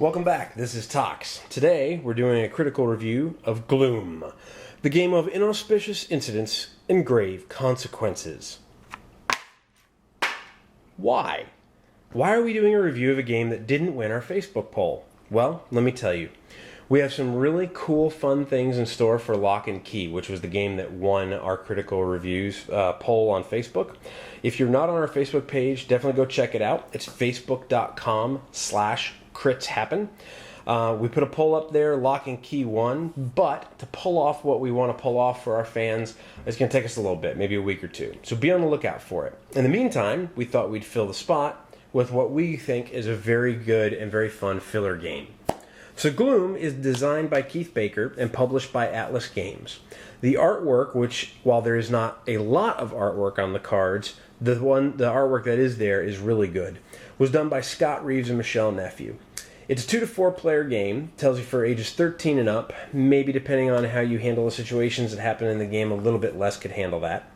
Welcome back, this is Tox. Today we're doing a critical review of Gloom, the game of inauspicious incidents and grave consequences. Why? Why are we doing a review of a game that didn't win our Facebook poll? Well, let me tell you. We have some really cool, fun things in store for Lock and Key, which was the game that won our critical reviews poll on Facebook. If you're not on our Facebook page, definitely go check it out. It's facebook.com/critshappen. We put a poll up there, Lock and Key won, but to pull off what we want to pull off for our fans, it's going to take us a little bit, maybe a week or two. So be on the lookout for it. In the meantime, we thought we'd fill the spot with what we think is a very good and very fun filler game. So Gloom is designed by Keith Baker and published by Atlas Games. The artwork, which while there is not a lot of artwork on the cards, the artwork that is there is really good, was done by Scott Reeves and Michelle Nephew. It's a 2 to 4 player game, tells you for ages 13 and up, maybe depending on how you handle the situations that happen in the game, a little bit less could handle that.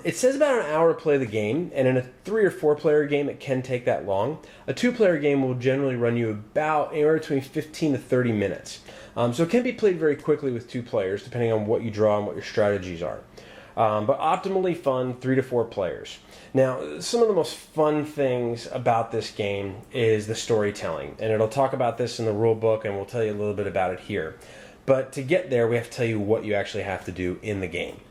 It says about an hour to play the game, and in a 3 or 4 player game it can take that long. A 2 player game will generally run you about anywhere between 15 to 30 minutes. So it can be played very quickly with 2 players, depending on what you draw and what your strategies are. But optimally fun, 3 to 4 players. Now, some of the most fun things about this game is the storytelling, and it'll talk about this in the rule book, and we'll tell you a little bit about it here. But to get there, we have to tell you what you actually have to do in the game.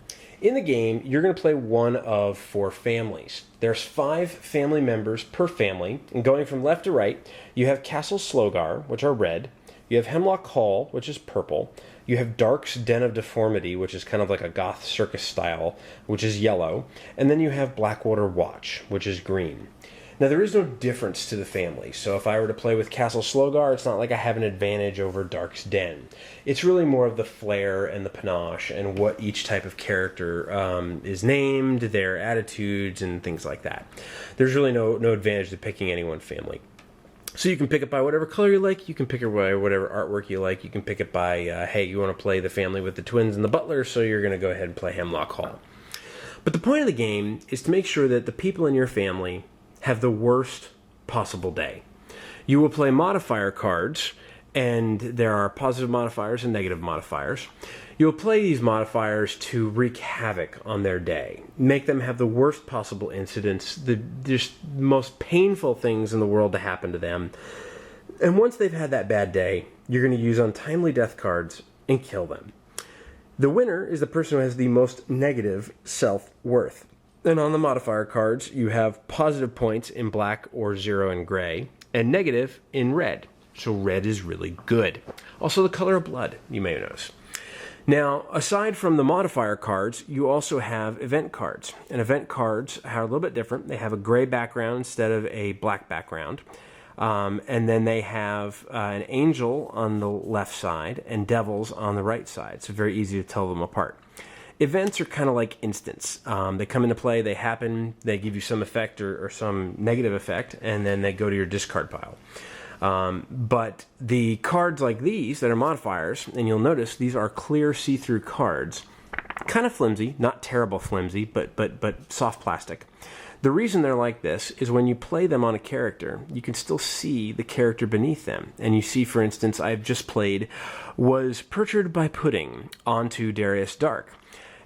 In the game, you're going to play one of 4 families. There's 5 family members per family, and going from left to right, you have Castle Slogar, which are red. You have Hemlock Hall, which is purple. You have Dark's Den of Deformity, which is kind of like a goth circus style, which is yellow. And then you have Blackwater Watch, which is green. Now, there is no difference to the family, so if I were to play with Castle Slogar, it's not like I have an advantage over Dark's Den. It's really more of the flair and the panache and what each type of character is named, their attitudes, and things like that. There's really no advantage to picking any one family. So you can pick it by whatever color you like, you can pick it by whatever artwork you like, you can pick it by, hey, you want to play the family with the twins and the butler, so you're going to go ahead and play Hemlock Hall. But the point of the game is to make sure that the people in your family have the worst possible day. You will play modifier cards, and there are positive modifiers and negative modifiers. You'll play these modifiers to wreak havoc on their day, make them have the worst possible incidents, the just most painful things in the world to happen to them. And once they've had that bad day, you're going to use untimely death cards and kill them. The winner is the person who has the most negative self-worth. And on the modifier cards, you have positive points in black or 0 in gray, and negative in red. So red is really good. Also the color of blood, you may notice. Now, aside from the modifier cards, you also have event cards. And event cards are a little bit different. They have a gray background instead of a black background. And then they have an angel on the left side and devils on the right side. So very easy to tell them apart. Events are kind of like instants. They come into play, they happen, they give you some effect or some negative effect, and then they go to your discard pile. But the cards like these that are modifiers, and you'll notice these are clear see-through cards, kind of flimsy, not terrible flimsy, but soft plastic. The reason they're like this is when you play them on a character, you can still see the character beneath them. And you see, for instance, I've just played was Perturbed by Pudding onto Darius Dark.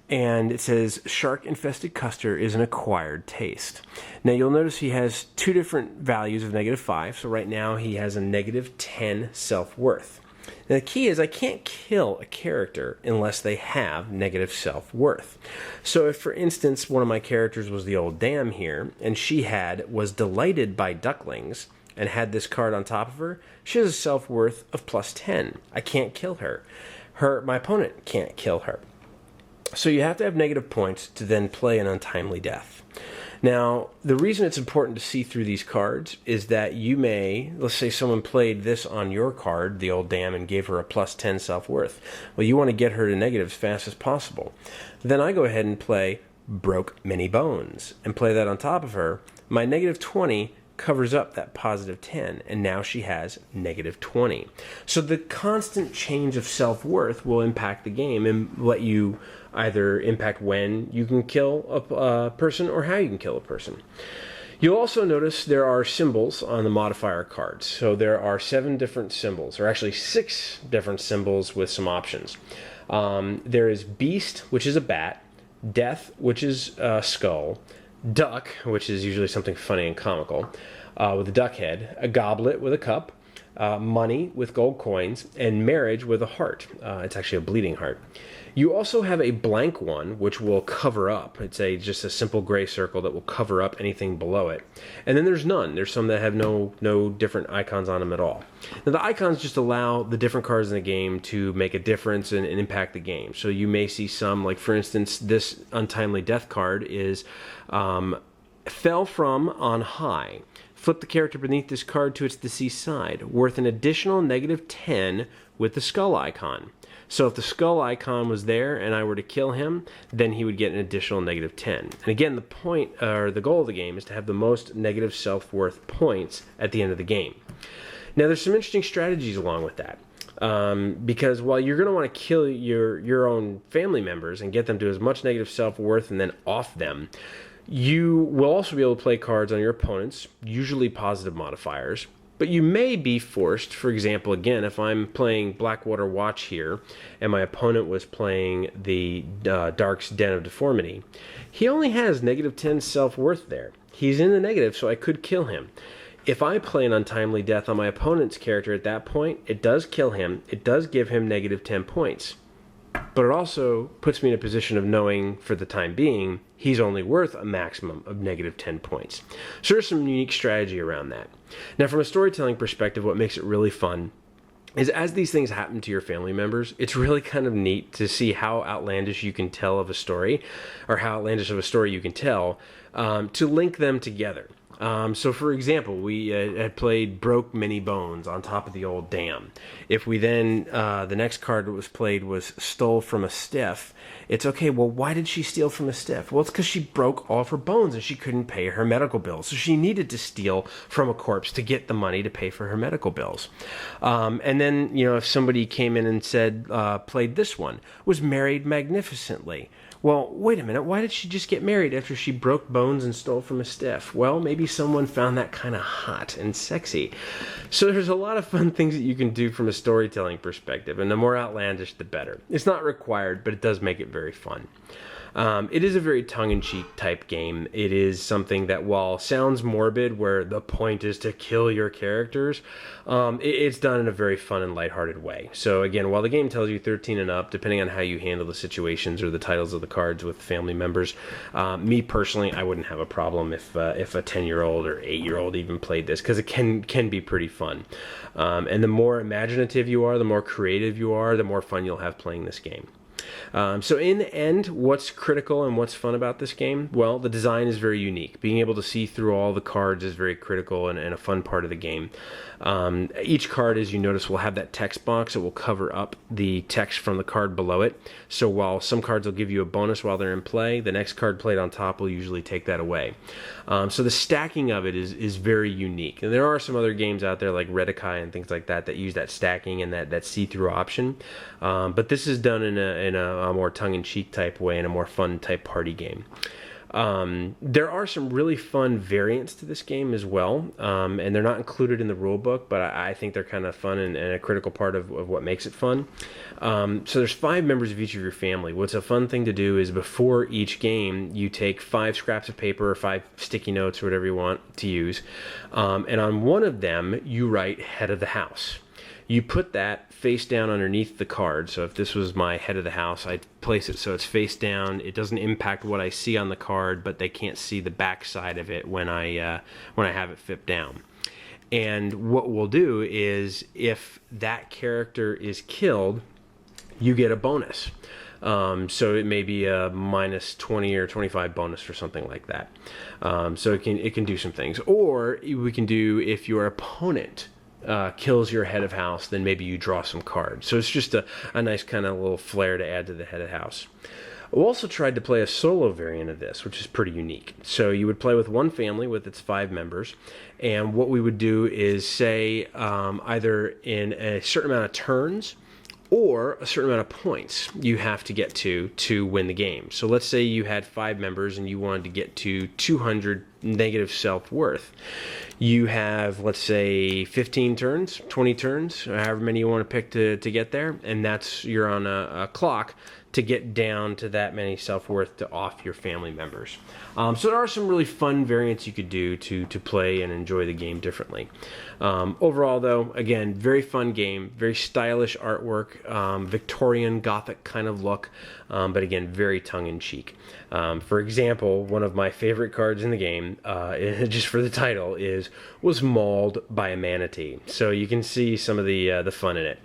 And it says, shark-infested custard is an acquired taste. Now, you'll notice he has 2 different values of -5. So right now, he has a -10 self-worth. Now, the key is I can't kill a character unless they have negative self-worth. So if, for instance, one of my characters was the old dam here, and she was delighted by ducklings, and had this card on top of her, she has a self-worth of +10. I can't kill her. My opponent can't kill her. So you have to have negative points to then play an untimely death. Now, the reason it's important to see through these cards is that you may, let's say someone played this on your card, the old dam, and gave her a +10 self-worth. Well, you want to get her to negative as fast as possible. Then I go ahead and play Broke Many Bones and play that on top of her. My -20 covers up that +10, and now she has -20. So the constant change of self-worth will impact the game and let you either impact when you can kill a person or how you can kill a person. You'll also notice there are symbols on the modifier cards. So there are 7 different symbols, or actually 6 different symbols with some options. There is Beast, which is a bat, Death, which is a skull, Duck, which is usually something funny and comical, with a duck head, a goblet with a cup, money with gold coins, and marriage with a heart. It's actually a bleeding heart. You also have a blank one, which will cover up. It's just a simple gray circle that will cover up anything below it. And then there's none. There's some that have no different icons on them at all. Now, the icons just allow the different cards in the game to make a difference and impact the game. So you may see some, like for instance, this Untimely Death card is fell from on high. Flip the character beneath this card to its deceased side, worth an additional -10 with the skull icon. So if the skull icon was there and I were to kill him, then he would get an additional -10. And again, the point or the goal of the game is to have the most negative self-worth points at the end of the game. Now, there's some interesting strategies along with that. Because while you're going to want to kill your own family members and get them to as much negative self-worth and then off them, you will also be able to play cards on your opponents, usually positive modifiers. But you may be forced, for example, again, if I'm playing Blackwater Watch here, and my opponent was playing the Dark's Den of Deformity, he only has -10 self-worth there. He's in the negative, so I could kill him. If I play an Untimely Death on my opponent's character at that point, it does kill him, it does give him -10 points. But it also puts me in a position of knowing, for the time being, he's only worth a maximum of -10 points. So there's some unique strategy around that. Now, from a storytelling perspective, what makes it really fun is as these things happen to your family members, it's really kind of neat to see how outlandish you can tell of a story, or how outlandish of a story you can tell, to link them together. So for example, we had played Broke Many Bones on top of the old dam. If we then, the next card that was played was Stole from a Stiff, it's okay, well, why did she steal from a stiff? Well, it's because she broke all of her bones and she couldn't pay her medical bills. So she needed to steal from a corpse to get the money to pay for her medical bills. And then, if somebody came in and said, played this one, was married magnificently. Well, wait a minute, why did she just get married after she broke bones and stole from a stiff? Well, maybe someone found that kind of hot and sexy. So there's a lot of fun things that you can do from a storytelling perspective, and the more outlandish, the better. It's not required, but it does make it very fun. It is a very tongue-in-cheek type game. It is something that, while sounds morbid, where the point is to kill your characters, it's done in a very fun and lighthearted way. So again, while the game tells you 13 and up, depending on how you handle the situations or the titles of the cards with family members, me personally, I wouldn't have a problem if a 10-year-old or 8-year-old even played this, because it can be pretty fun. And the more imaginative you are, the more creative you are, the more fun you'll have playing this game. So in the end, what's critical and what's fun about this game? Well, the design is very unique. Being able to see through all the cards is very critical and a fun part of the game. Each card, as you notice, will have that text box. It will cover up the text from the card below it. So while some cards will give you a bonus while they're in play, the next card played on top will usually take that away. So the stacking of it is very unique. And there are some other games out there like Redikai and things like that that use that stacking and that see-through option. But this is done in a more tongue-in-cheek type way, in a more fun type party game. There are some really fun variants to this game as well, and they're not included in the rule book, but I think they're kind of fun and a critical part of what makes it fun. So there's 5 members of each of your family. What's a fun thing to do is before each game, you take 5 scraps of paper or 5 sticky notes or whatever you want to use, and on one of them, you write head of the house. You put that face down underneath the card. So if this was my head of the house, I'd place it so it's face down. It doesn't impact what I see on the card, but they can't see the back side of it when I have it flipped down. And what we'll do is, if that character is killed, you get a bonus. So it may be a minus 20 or 25 bonus or something like that. So it can do some things. Or we can do, if your opponent kills your head of house, then maybe you draw some cards. So it's just a nice kind of little flair to add to the head of house. We also tried to play a solo variant of this, which is pretty unique. So you would play with one family with its 5 members, and what we would do is say either in a certain amount of turns or a certain amount of points you have to get to win the game. So let's say you had 5 members and you wanted to get to 200 negative self-worth. You have, let's say, 15 turns, 20 turns, however many you want to pick to get there, and you're on a clock to get down to that many self-worth to off your family members. So there are some really fun variants you could do to play and enjoy the game differently. Overall, though, again, very fun game, very stylish artwork, Victorian Gothic kind of look, but again, very tongue-in-cheek. For example, one of my favorite cards in the game, just for the title, was mauled by a manatee. So you can see some of the fun in it.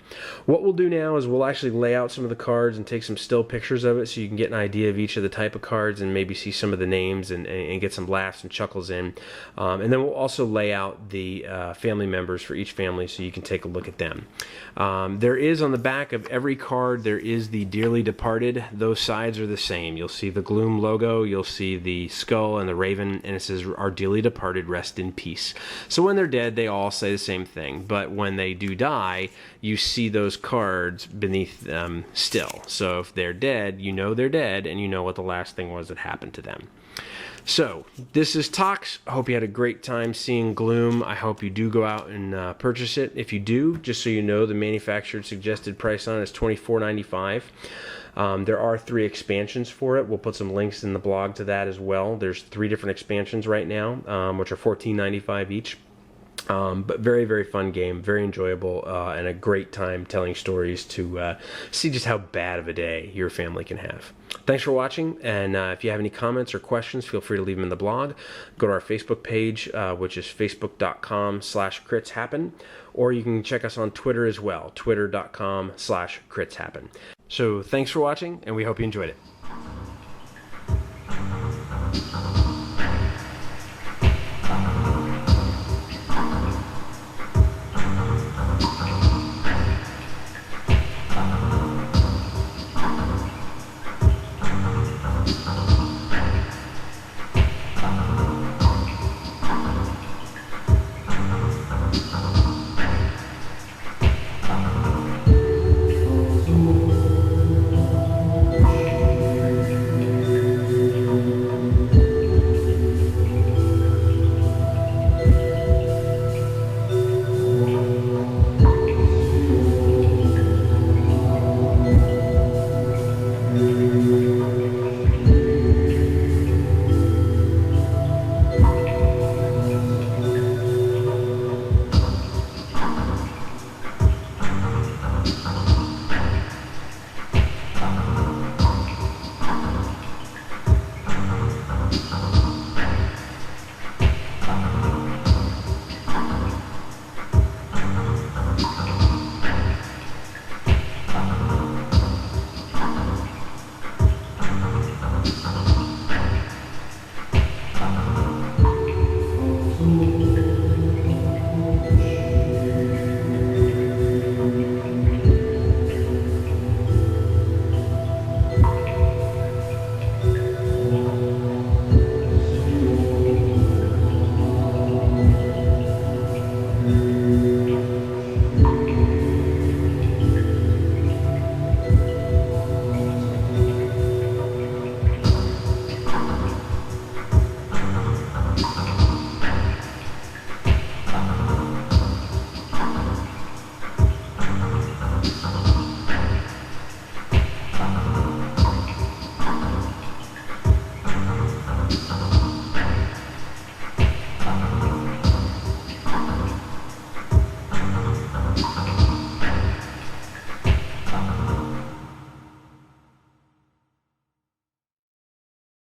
What we'll do now is we'll actually lay out some of the cards and take some still pictures of it so you can get an idea of each of the type of cards and maybe see some of the names and get some laughs and chuckles in. And then we'll also lay out the family members for each family so you can take a look at them. There is on the back of every card, there is the dearly departed. Those sides are the same. You'll see the Gloom logo, you'll see the skull and the raven, and it says, "Our dearly departed, rest in peace." So when they're dead, they all say the same thing, but when they do die, you see those cards beneath them still. So if they're dead, you know they're dead, and you know what the last thing was that happened to them. So, this is Tox. I hope you had a great time seeing Gloom. I hope you do go out and purchase it. If you do, just so you know, the manufactured suggested price on it is $24.95. There are 3 expansions for it. We'll put some links in the blog to that as well. There's 3 different expansions right now, which are $14.95 each. But very, very fun game, very enjoyable, and a great time telling stories to see just how bad of a day your family can have. Thanks for watching, and if you have any comments or questions, feel free to leave them in the blog. Go to our Facebook page, which is facebook.com/critshappen, or you can check us on Twitter as well, twitter.com/critshappen. So thanks for watching, and we hope you enjoyed it.